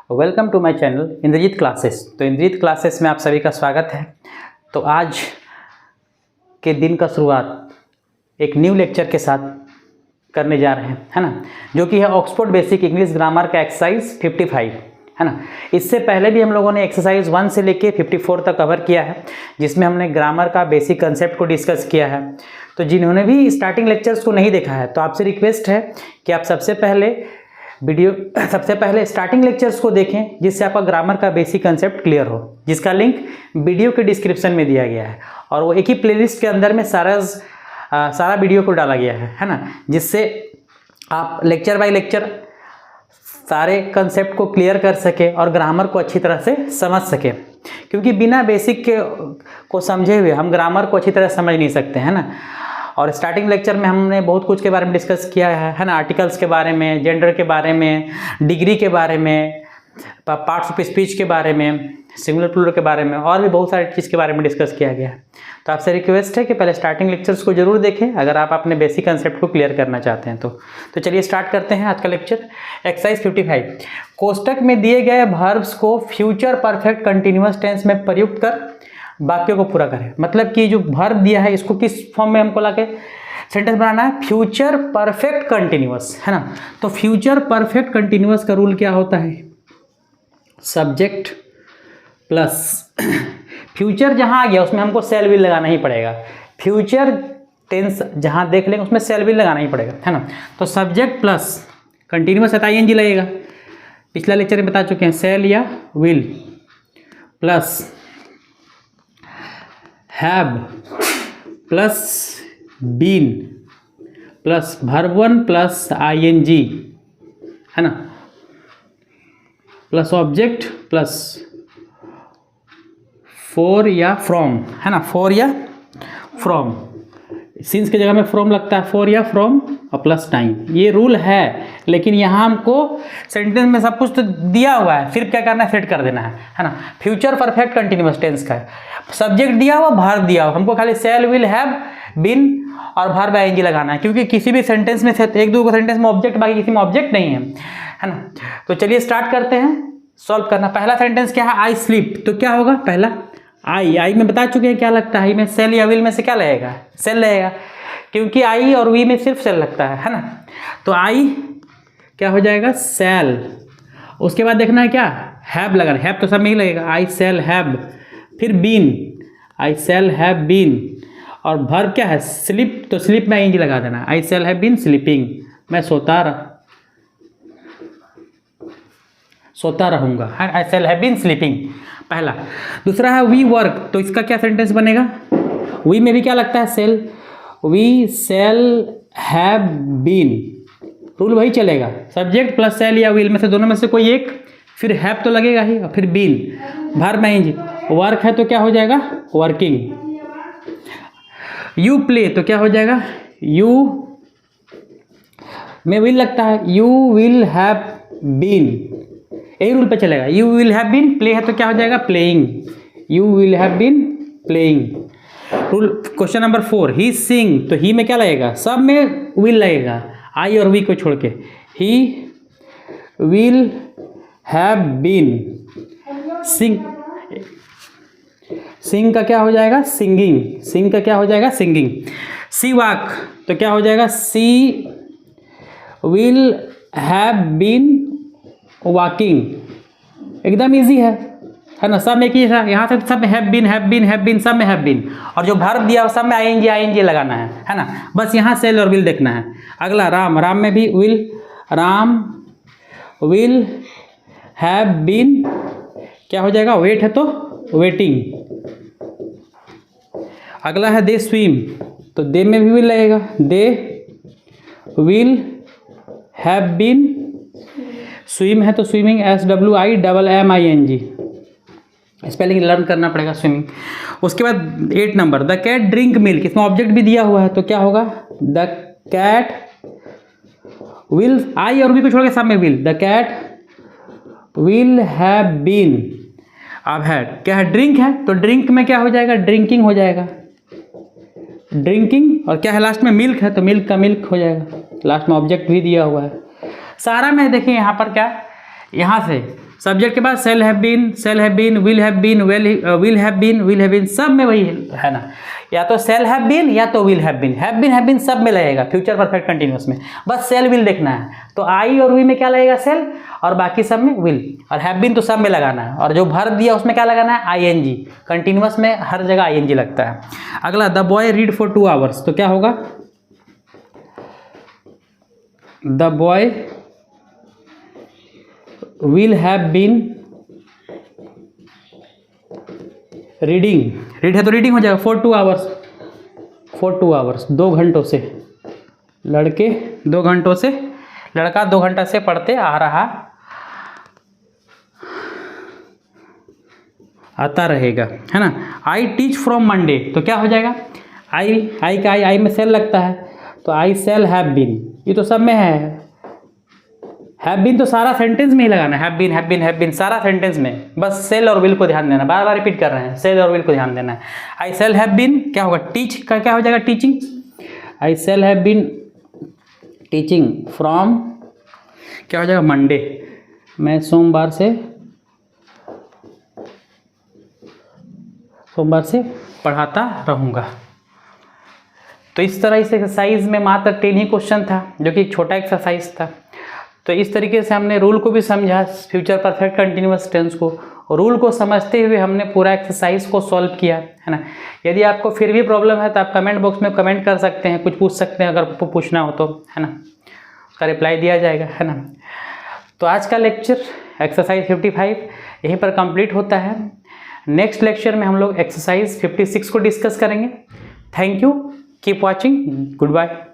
Welcome to my channel Indrajeet classes. तो Indrajeet classes में आप सभी का स्वागत है। तो आज के दिन का शुरुआत एक न्यू लेक्चर के साथ करने जा रहे हैं, है ना, जो कि है ऑक्सफोर्ड बेसिक इंग्लिश ग्रामर का एक्सरसाइज 55, है ना। इससे पहले भी हम लोगों ने एक्सरसाइज 1 से लेके 54 तक कवर किया है, जिसमें हमने ग्रामर का बेसिक कंसेप्ट को डिस्कस किया है। तो जिन्होंने भी स्टार्टिंग लेक्चर्स को नहीं देखा है तो आपसे रिक्वेस्ट है कि आप सबसे पहले स्टार्टिंग लेक्चर्स को देखें, जिससे आपका ग्रामर का बेसिक कंसेप्ट क्लियर हो, जिसका लिंक वीडियो के डिस्क्रिप्शन में दिया गया है। और वो एक ही प्लेलिस्ट के अंदर में सारा वीडियो को डाला गया है ना, जिससे आप लेक्चर बाय लेक्चर सारे कंसेप्ट को क्लियर कर सके और ग्रामर को अच्छी तरह से समझ सके। क्योंकि बिना बेसिक को समझे हुए हम ग्रामर को अच्छी तरह समझ नहीं सकते, है ना। और स्टार्टिंग लेक्चर में हमने बहुत कुछ के बारे में डिस्कस किया है ना, आर्टिकल्स के बारे में, जेंडर के बारे में, डिग्री के बारे में, पार्ट्स ऑफ स्पीच के बारे में, सिंगुलर प्लूरल के बारे में, और भी बहुत सारी चीज़ के बारे में डिस्कस किया गया है। तो आपसे रिक्वेस्ट है कि पहले स्टार्टिंग लेक्चर्स को जरूर देखें अगर आप अपने बेसिक कंसेप्ट को क्लियर करना चाहते हैं तो चलिए स्टार्ट करते हैं आज का लेक्चर। एक्सरसाइज 55, कोष्टक में दिए गए वर्ब्स को फ्यूचर परफेक्ट कंटिन्यूअस टेंस में प्रयुक्त कर वाक्यों को पूरा करें। मतलब कि जो वर्ब दिया है इसको किस फॉर्म में हमको लाके सेंटेंस बनाना है, फ्यूचर परफेक्ट कंटिन्यूअस, है ना। तो फ्यूचर परफेक्ट कंटिन्यूअस का रूल क्या होता है, सब्जेक्ट प्लस फ्यूचर जहां आ गया उसमें हमको सेल विल लगाना ही पड़ेगा। फ्यूचर टेंस जहां देख लेंगे उसमें सेल विल लगाना ही पड़ेगा, है ना। तो सब्जेक्ट प्लस कंटिन्यूअस ING लगेगा। पिछला लेक्चर में बता चुके हैं, सेल या will plus have plus been plus verb 1 plus ING, है ना, प्लस ऑब्जेक्ट प्लस फॉर या फ्रॉम, है ना, फॉर या फ्रॉम। सिंस की जगह में फ्रॉम लगता है, फॉर या फ्रॉम और प्लस टाइम। ये रूल है, लेकिन यहाँ हमको सेंटेंस में सब कुछ तो दिया हुआ है, सिर्फ क्या करना है, सेट कर देना है ना। फ्यूचर परफेक्ट कंटिन्यूअस टेंस का है, सब्जेक्ट दिया हुआ, वर्ब दिया हुआ, हमको खाली सेल विल हैव बीन और वर्ब ING लगाना है। क्योंकि किसी भी सेंटेंस में एक दो सेंटेंस में ऑब्जेक्ट, बाकी किसी में ऑब्जेक्ट नहीं है ना। तो चलिए स्टार्ट करते हैं सॉल्व करना। पहला सेंटेंस क्या है, आई स्लीप। तो क्या होगा, पहला आई में बता चुके हैं क्या लगता है, में सेल या विल में से क्या लगेगा, सेल लगेगा, क्योंकि आई और वी में सिर्फ सेल लगता है ना। तो आई क्या हो जाएगा, सेल। उसके बाद देखना है क्या, हैव लगाना, हैव तो सब में ही लगेगा, आई सेल हैव। फिर been, I shall have been. और वर्ब क्या है, स्लीप, तो स्लीप में ING लगा देना, I shall have been sleeping, मैं सोता रहूँगा, I shall have been sleeping, पहला। दूसरा है वी वर्क। तो इसका क्या सेंटेंस बनेगा, वी में भी क्या लगता है, shall, we shall have been, rule वही चलेगा, सब्जेक्ट प्लस सेल या विल में से दोनों में से कोई एक, फिर हैव तो लगेगा ही, और फिर बीन, वर्ब ING। वर्क है तो क्या हो जाएगा, वर्किंग। यू प्ले तो क्या हो जाएगा, यू में विल लगता है, यू विल हैव बीन, यही रूल पे चलेगा। You will have been, play है तो क्या हो जाएगा, playing, you will have been playing. Rule question number 4, he sing. तो ही में क्या लगेगा, सब में विल लगेगा, आई और वी को छोड़ के, ही विल हैव बीन सिंग। सिंग का क्या हो जाएगा, सिंगिंग, सिंग का क्या हो जाएगा, सिंगिंग। सी वॉक तो क्या हो जाएगा, सी विल हैव बीन वॉकिंग। एकदम इजी है ना, सब में की है, यहाँ से सब में हैव बीन सब में हैव बीन, और जो वर्ब दिया सब में ING लगाना है ना। बस यहाँ सेल और विल देखना है। अगला राम, राम में भी will, Ram will have been क्या हो जाएगा, वेट है तो वेटिंग। अगला है दे स्विम। तो दे में भी विल लगेगा, they will have been swim है तो स्विमिंग, SWIMMING, स्पेलिंग लर्न करना पड़ेगा, स्विमिंग। उसके बाद 8 number, the cat drink milk. इसमें ऑब्जेक्ट भी दिया हुआ है तो क्या होगा, द कैट विल, आई और वी को छोड़ के सब में will, the cat will have been. अब है क्या है, ड्रिंक है तो ड्रिंक में क्या हो जाएगा, ड्रिंकिंग हो जाएगा, ड्रिंकिंग। और क्या है लास्ट में, मिल्क है तो मिल्क का मिल्क हो जाएगा, लास्ट में ऑब्जेक्ट भी दिया हुआ है। सारा में देखिए यहाँ पर क्या यहाँ से सब्जेक्ट के बाद shall have been, will have been, will have been, सब में वही है ना, या तो सेल हैव बीन या तो विल हैव बीन सब में लगेगा फ्यूचर परफेक्ट कंटिन्यूअस में, बस सेल विल देखना है। तो आई और वी में क्या लगेगा, सेल, और बाकी सब में विल, और हैव बीन तो सब में लगाना है, और जो भर दिया उसमें क्या लगाना है, आईएनजी। कंटिन्यूअस में हर जगह आईएनजी लगता है। अगला, the boy read for 2 hours, तो क्या होगा, the boy will have been reading, read है तो रीडिंग हो जाएगा, for 2 आवर्स 2 घंटों से, लड़के 2 घंटों से, लड़का 2 घंटा से पढ़ते आ रहा, आता रहेगा, है ना। आई टीच फ्रॉम मंडे, तो क्या हो जाएगा, आई में सेल लगता है, तो आई सेल हैव बीन, ये तो सब में है। हैव बीन तो सारा सेंटेंस में ही लगाना है, हैव बीन सारा सेंटेंस में, बस सेल और विल को ध्यान देना, बार बार रिपीट कर रहे हैं, सेल और विल को ध्यान देना है। आई सेल हैव बीन क्या होगा, टीच का क्या हो जाएगा, teaching, I shall have been teaching from क्या हो जाएगा, मंडे, मैं सोमवार से पढ़ाता रहूँगा। तो इस तरह इस एक्सरसाइज में मात्र 10 ही क्वेश्चन था, जो कि एक छोटा एक्सरसाइज था। तो इस तरीके से हमने रूल को भी समझा, फ्यूचर परफेक्ट कंटिन्यूअस टेंस को, रूल को समझते हुए हमने पूरा एक्सरसाइज को सॉल्व किया, है ना। यदि आपको फिर भी प्रॉब्लम है तो आप कमेंट बॉक्स में कमेंट कर सकते हैं, कुछ पूछ सकते हैं अगर पूछना हो तो, है ना, उसका रिप्लाई दिया जाएगा, है ना। तो आज का लेक्चर एक्सरसाइज 55 यहीं पर कंप्लीट होता है। नेक्स्ट लेक्चर में हम लोग एक्सरसाइज 56 को डिस्कस करेंगे। Thank you, keep watching, good bye.